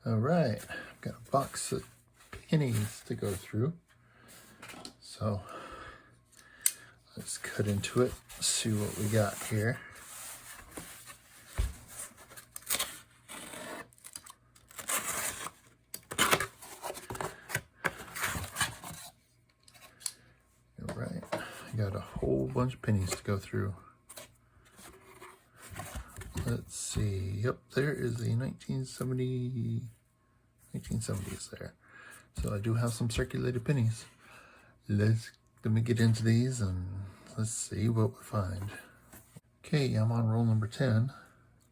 All right, I've got a box of pennies to go through. So let's cut into it, see what we got here. All right, I got a whole bunch of pennies to go through. Let's see. Yep, there is a 1970s there. So I do have some circulated pennies. Let me get into these and let's see what we find. Okay, I'm on roll number 10,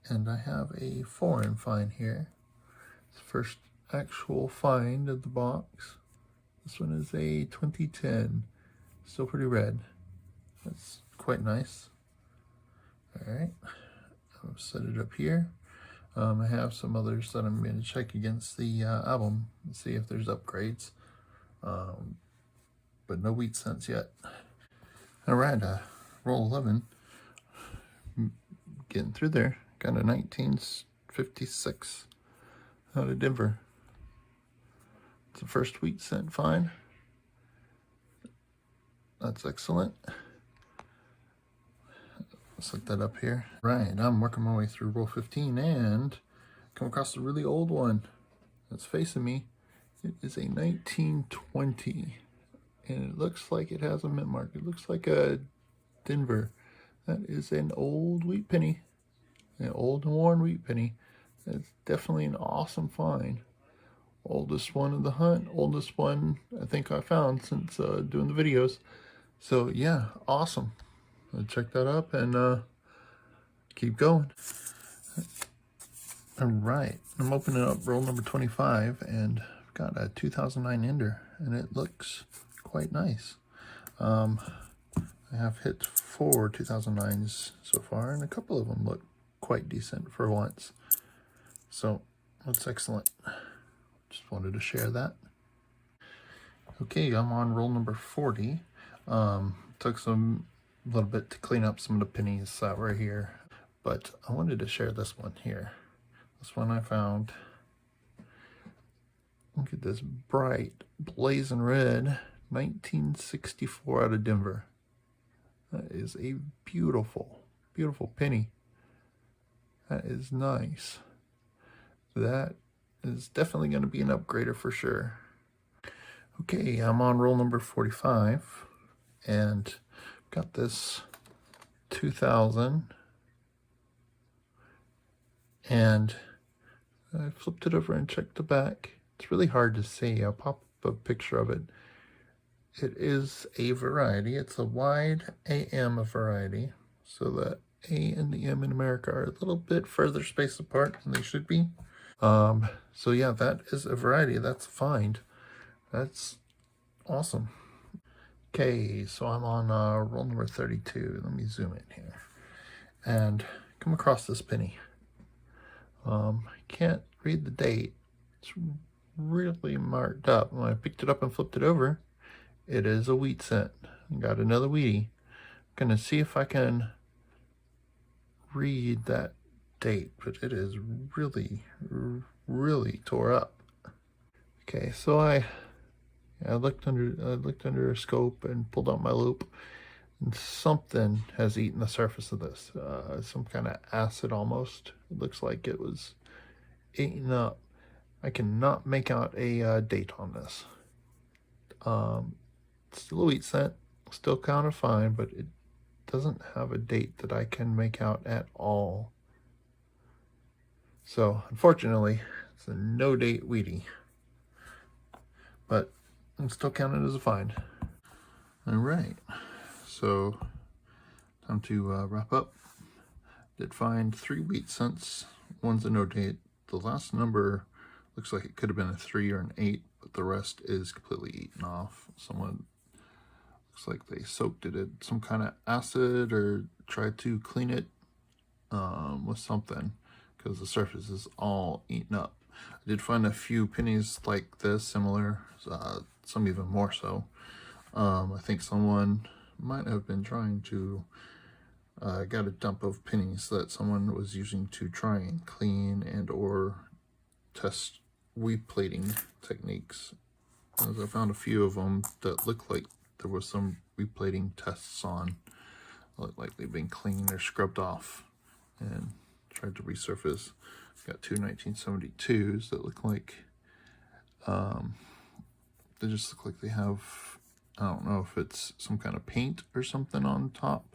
and I have a foreign find here. It's the first actual find of the box. This one is a 2010. Still pretty red. That's quite nice. All right. I'll set it up here. I have some others that I'm going to check against the album and see if there's upgrades, but no wheat cents yet. All right, roll 11. Getting through there. Got a 1956 out of Denver. It's the first wheat cent find. That's excellent. Set that up here. Right, I'm working my way through roll 15 and come across a really old one that's facing me. It is a 1920, and it looks like it has a mint mark. It looks like a Denver. That is an old wheat penny, an old and worn wheat penny. That's definitely an awesome find. Oldest one of the hunt, oldest one I think I found since doing the videos. So yeah, awesome. I'll check that up and keep going. All right, I'm opening up roll number 25, and I've got a 2009 Ender, and it looks quite nice. I have hit 4 2009s so far, and a couple of them look quite decent for once. So that's excellent. Just wanted to share that. Okay, I'm on roll number 40. Took some little bit to clean up some of the pennies that were here, but I wanted to share this one here. This one I found. Look at this bright blazing red 1964 out of Denver. That is a beautiful penny. That is nice. That is definitely going to be an upgrader for sure. Okay, I'm on roll number 45, and got this 2000, and I flipped it over and checked the back. It's really hard to see. I'll pop up a picture of it. It is a variety. It's a wide AM variety, so the A and the M in America are a little bit further spaced apart than they should be. So yeah, that is a variety. That's a find. That's awesome. Okay, so I'm on roll number 32. Let me zoom in here and come across this penny. I can't read the date. It's really marked up. When I picked it up and flipped it over, it is a wheat cent. Got another wheatie. I'm gonna see if I can read that date, but it is really tore up. Okay, so I looked under a scope and pulled out my loop, and something has eaten the surface of this. Some kind of acid almost. It looks like it was eaten up. I cannot make out a date on this. Still a wheat cent, still kind of fine, but it doesn't have a date that I can make out at all. So unfortunately, it's a no date wheatie, but I'm still counted as a find. All right, so time to wrap up. Did find 3 wheat cents. One's a no date. The last number looks like it could have been a 3 or an 8, but the rest is completely eaten off. Someone looks like they soaked it in some kind of acid or tried to clean it with something, because the surface is all eaten up. I did find a few pennies like this, similar, some even more so. I think someone might have been trying to got a dump of pennies that someone was using to try and clean and or test weed plating techniques. As I found a few of them that look like there was some weed plating tests on. Look like they've been cleaned or scrubbed off and tried to resurface. Got two 1972s that look like they just look like they have, I don't know if it's some kind of paint or something on top.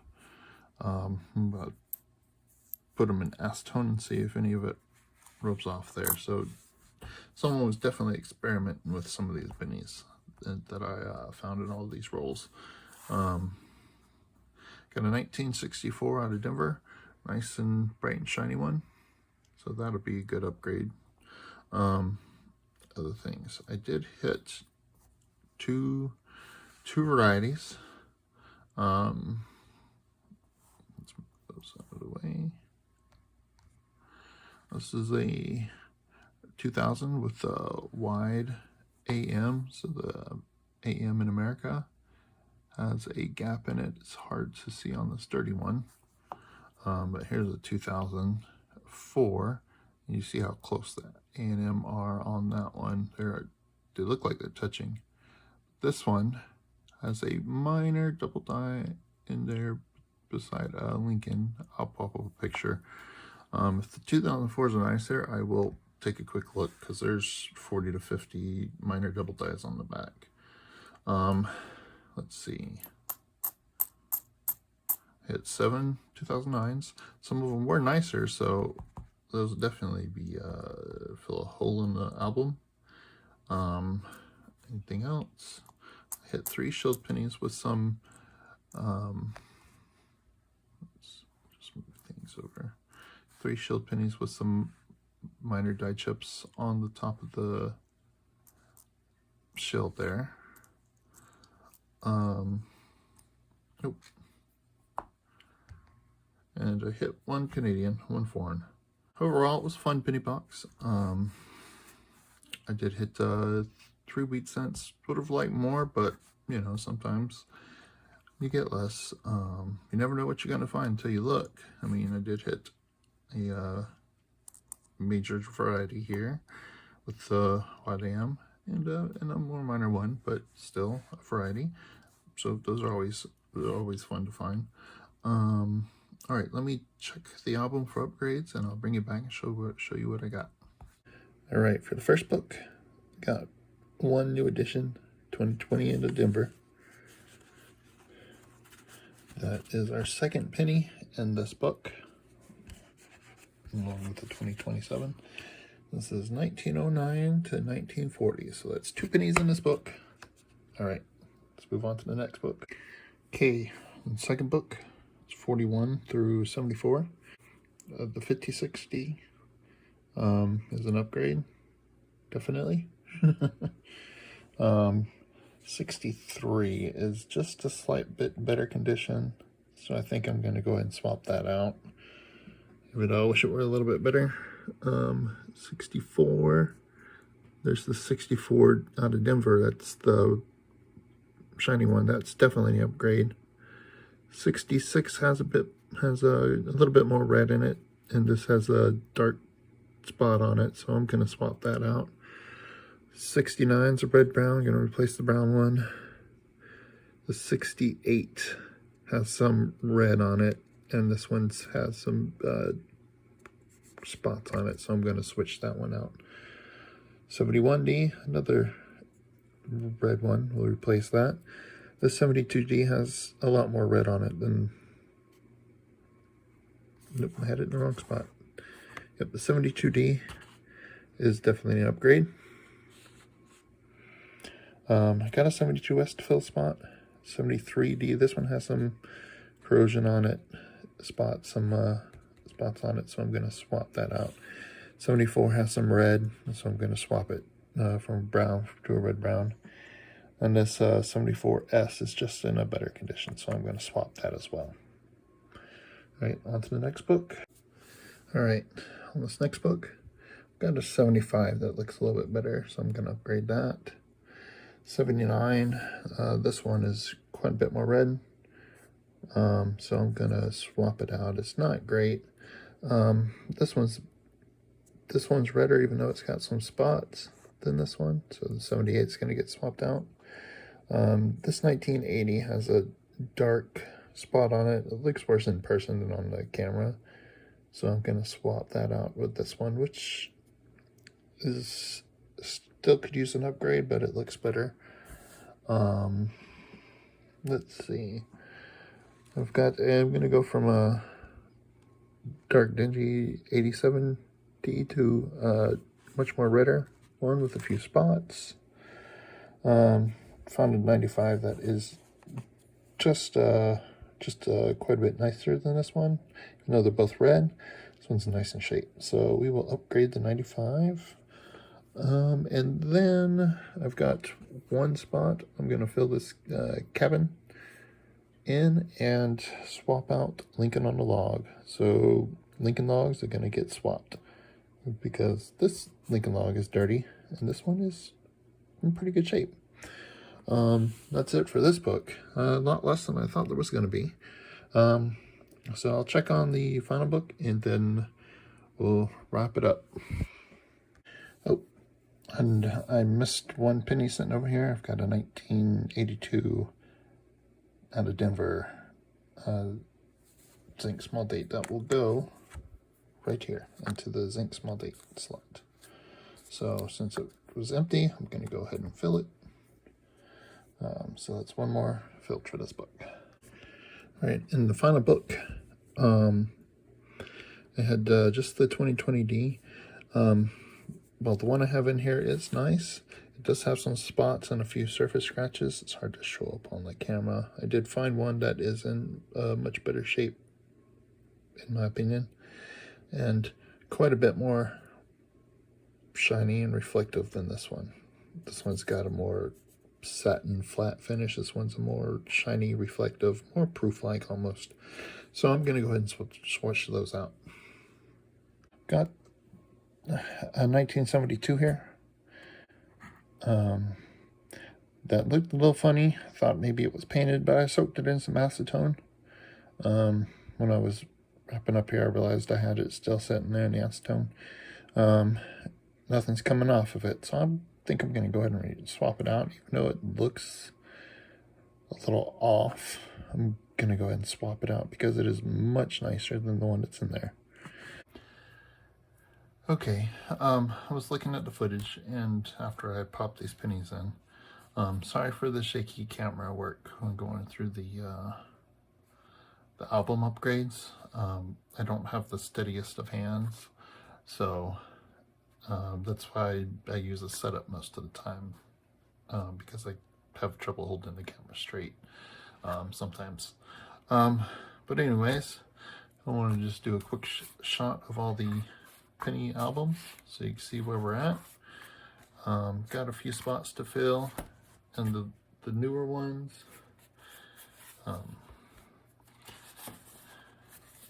But put them in acetone and see if any of it rubs off there. So someone was definitely experimenting with some of these pennies that I found in all of these rolls. Got a 1964 out of Denver, nice and bright and shiny one. So that'll be a good upgrade. Other things, I did hit two varieties. Let's move those out of the way. This is a 2000 with a wide AM, so the AM in America has a gap in it. It's hard to see on the sturdy one, but here's a 2004. You see how close that A and M are on that one. They look like they're touching. This one has a minor double die in there beside Lincoln. I'll pop up a picture. If the 2004s are nicer, I will take a quick look because there's 40 to 50 minor double dies on the back. Let's see. I hit 7 2009s. Some of them were nicer, so those would definitely be fill a hole in the album. Anything else? I hit 3 shield pennies with some. Let's just move things over. 3 shield pennies with some minor die chips on the top of the shield there. Nope. And I hit 1 Canadian, 1 foreign. Overall, it was a fun penny box. I did hit 3 wheat cents. Would have liked more, but you know, sometimes you get less. You never know what you're gonna find until you look. I mean, I did hit a major variety here with the wide AM and a more minor one, but still a variety. So those are always fun to find. All right, let me check the album for upgrades, and I'll bring it back and show you what I got. All right, for the first book, got 1 new edition, 2020 into Denver. That is our second penny in this book, along with the 2027. This is 1909 to 1940, so that's 2 pennies in this book. All right, let's move on to the next book. Okay, the second book is 41 through 74. The 5060 is an upgrade, definitely. 63 is just a slight bit better condition, so I think I'm going to go ahead and swap that out. Even though I wish it were a little bit better. 64, there's the 64 out of Denver. That's the shiny one. That's definitely an upgrade. 66 has a little bit more red in it, and this has a dark spot on it, so I'm going to swap that out. 69's a red brown, going to replace the brown one. The 68 has some red on it, and this one has some spots on it, so I'm going to switch that one out. 71D, another red one, we'll replace that. The 72D has a lot more red on it than, nope, I had it in the wrong spot. Yep, the 72D is definitely an upgrade. I got a 72S to fill spot. 73D, this one has some corrosion on it, spots on it, so I'm going to swap that out. 74 has some red, so I'm going to swap it from brown to a red brown. And this 74S is just in a better condition, so I'm going to swap that as well. All right, on to the next book. All right, on this next book, I've got a 75 that looks a little bit better, so I'm going to upgrade that. 79, this one is quite a bit more red, so I'm going to swap it out. It's not great. This one's this one's redder, even though it's got some spots than this one. So the 78 is going to get swapped out. This 1980 has a dark spot on it. It looks worse in person than on the camera. So I'm going to swap that out with this one, which is still could use an upgrade, but it looks better. Let's see. I'm going to go from a dark dingy 87D to a much more redder one with a few spots. Found a 95 that is just quite a bit nicer than this one, even though they're both red. This one's nice and shape, so we will upgrade the 95. And then I've got one spot. I'm going to fill this cabin in and swap out Lincoln on the log. So Lincoln logs are going to get swapped because this Lincoln log is dirty and this one is in pretty good shape. That's it for this book. A lot less than I thought there was going to be. So I'll check on the final book and then we'll wrap it up. Oh, and I missed one penny sitting over here. I've got a 1982 out of Denver zinc small date that will go right here into the zinc small date slot. So since it was empty, I'm going to go ahead and fill it. So that's one more filled for this book. All right, in the final book, I had just the 2020D. Well, the one I have in here is nice. It does have some spots and a few surface scratches. It's hard to show up on the camera. I did find one that is in much better shape, in my opinion, and quite a bit more shiny and reflective than this one. This one's got a more satin flat finish. This one's a more shiny, reflective, more proof-like almost. So I'm going to go ahead and swatch those out. Got a 1972 here. That looked a little funny. I thought maybe it was painted, but I soaked it in some acetone. When I was wrapping up here, I realized I had it still sitting there in the acetone. Nothing's coming off of it, so I think I'm going to go ahead and swap it out. Even though it looks a little off, I'm going to go ahead and swap it out because it is much nicer than the one that's in there. Okay, I was looking at the footage, and after I popped these pennies in, sorry for the shaky camera work when going through the album upgrades. I don't have the steadiest of hands, so that's why I use a setup most of the time, because I have trouble holding the camera straight sometimes. But anyways, I want to just do a quick shot of all the penny albums so you can see where we're at. Got a few spots to fill, and the newer ones.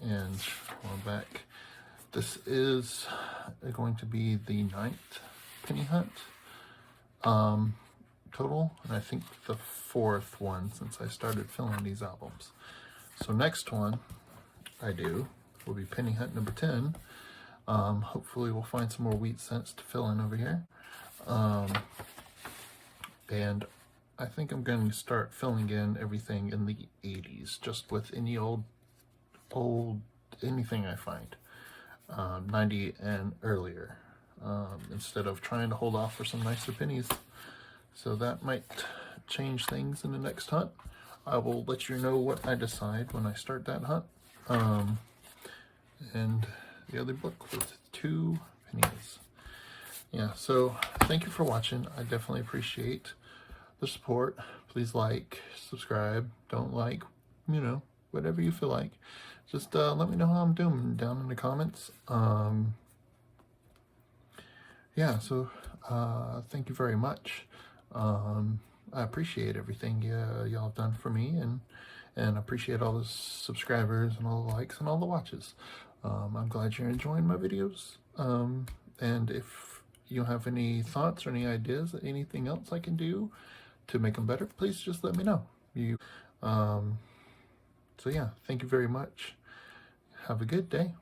And going back, this is going to be the 9th penny hunt total, and I think the 4th one since I started filling these albums. So next one I do will be penny hunt number 10. Hopefully we'll find some more wheat cents to fill in over here. And I think I'm going to start filling in everything in the 80s, just with any old anything I find, 90 and earlier, instead of trying to hold off for some nicer pennies. So that might change things in the next hunt. I will let you know what I decide when I start that hunt. And the other book was 2 pennies. Yeah, so thank you for watching. I definitely appreciate the support. Please like, subscribe, don't like, you know, whatever you feel like. Just let me know how I'm doing down in the comments. Yeah, so thank you very much. I appreciate everything y'all have done for me, and appreciate all the subscribers and all the likes and all the watches. I'm glad you're enjoying my videos. And if you have any thoughts or any ideas, anything else I can do to make them better, please just let me know. So yeah, thank you very much. Have a good day.